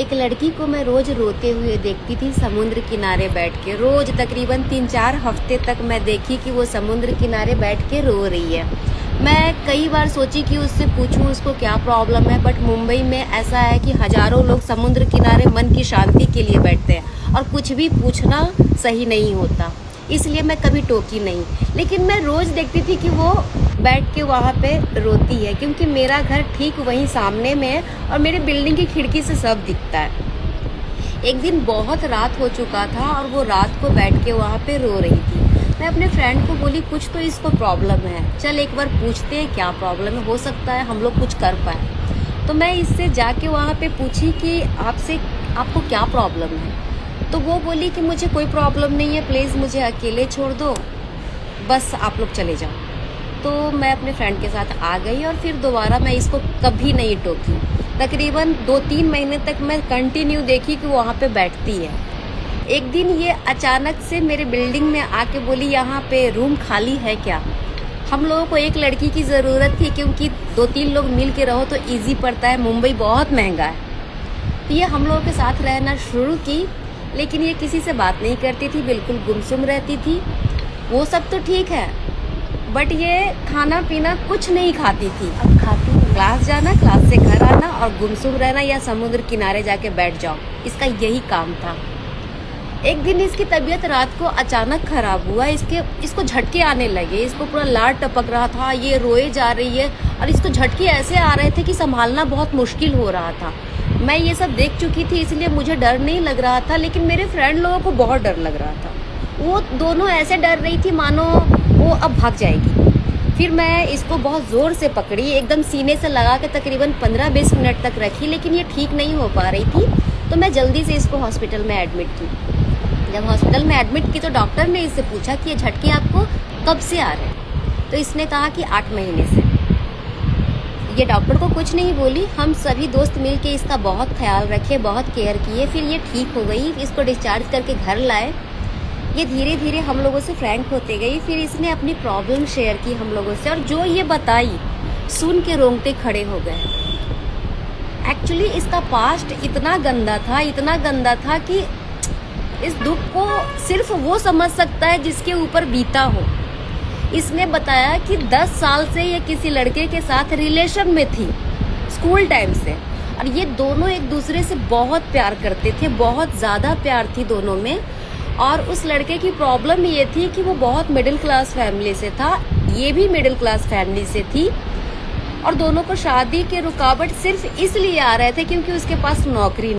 एक लड़की को मैं रोज रोते हुए देखती थी समुद्र किनारे बैठ के। रोज तकरीबन 3-4 हफ्ते तक मैं देखी कि वो समुद्र किनारे बैठ के रो रही है। मैं कई बार सोची कि उससे पूछूं उसको क्या प्रॉब्लम है, बट मुंबई में ऐसा है कि हजारों लोग समुद्र किनारे मन की शांति के लिए बैठते हैं और कुछ भी पूछना सही नहीं होता, इसलिए मैं कभी टोकी नहीं। लेकिन मैं रोज़ देखती थी कि वो बैठ के वहाँ पे रोती है, क्योंकि मेरा घर ठीक वहीं सामने में है और मेरे बिल्डिंग की खिड़की से सब दिखता है। एक दिन बहुत रात हो चुका था और वो रात को बैठ के वहाँ पे रो रही थी। मैं अपने फ्रेंड को बोली कुछ तो इसको प्रॉब्लम है, चल एक बार पूछते हैं क्या प्रॉब्लम है, हो सकता है हम लोग कुछ कर पाए। तो मैं इससे जाके वहाँ पे पूछी कि आपको क्या प्रॉब्लम है। तो वो बोली कि मुझे कोई प्रॉब्लम नहीं है, प्लीज़ मुझे अकेले छोड़ दो, बस आप लोग चले जाओ। तो मैं अपने फ्रेंड के साथ आ गई और फिर दोबारा मैं इसको कभी नहीं टोकी। तकरीबन 2-3 महीने तक मैं कंटिन्यू देखी कि वो वहाँ पे बैठती है। एक दिन ये अचानक से मेरे बिल्डिंग में आके बोली यहाँ पे रूम खाली है क्या। हम लोगों को एक लड़की की ज़रूरत थी, क्योंकि 2-3 लोग मिल के रहो तो ईजी पड़ता है, मुंबई बहुत महंगा है। तो ये हम लोगों के साथ रहना शुरू की, लेकिन ये किसी से बात नहीं करती थी, बिल्कुल गुमसुम रहती थी। वो सब तो ठीक है, बट ये खाना पीना कुछ नहीं खाती थी। अब खाती क्लास जाना, क्लास से घर आना और गुमसुम रहना या समुद्र किनारे जाके बैठ जाओ, इसका यही काम था। एक दिन इसकी तबीयत रात को अचानक खराब हुआ, इसको झटके आने लगे, इसको पूरा लार टपक रहा था, ये रोए जा रही है और इसको झटके ऐसे आ रहे थे कि संभालना बहुत मुश्किल हो रहा था। मैं ये सब देख चुकी थी, इसलिए मुझे डर नहीं लग रहा था, लेकिन मेरे फ्रेंड लोगों को बहुत डर लग रहा था। वो दोनों ऐसे डर रही थी मानो वो अब भाग जाएगी। फिर मैं इसको बहुत ज़ोर से पकड़ी, एकदम सीने से लगा के तकरीबन 15-20 मिनट तक रखी, लेकिन ये ठीक नहीं हो पा रही थी। तो मैं जल्दी से इसको हॉस्पिटल में एडमिट की। जब हॉस्पिटल में एडमिट की तो डॉक्टर ने इससे पूछा कि ये झटके आपको कब से आ रहे हैं। तो इसने कहा कि 8 महीने से। ये डॉक्टर को कुछ नहीं बोली, हम सभी दोस्त मिल के इसका बहुत ख्याल रखे, बहुत केयर किए। फिर ये ठीक हो गई, इसको डिस्चार्ज करके घर लाए। ये धीरे धीरे हम लोगों से फ्रैंक होते गई। फिर इसने अपनी प्रॉब्लम शेयर की हम लोगों से, और जो ये बताई सुन के रोंगटे खड़े हो गए। एक्चुअली इसका पास्ट इतना गंदा था कि इस दुख को सिर्फ वो समझ सकता है जिसके ऊपर बीता हो। इसने बताया कि 10 साल से ये किसी लड़के के साथ रिलेशन में थी, स्कूल टाइम से, और ये दोनों एक दूसरे से बहुत प्यार करते थे, बहुत ज़्यादा प्यार थी दोनों में। और उस लड़के की प्रॉब्लम ये थी कि वो बहुत मिडिल क्लास फैमिली से था, ये भी मिडिल क्लास फैमिली से थी, और दोनों को शादी के रुकावट सिर्फ इसलिए आ रहे थे क्योंकि उसके पास नौकरी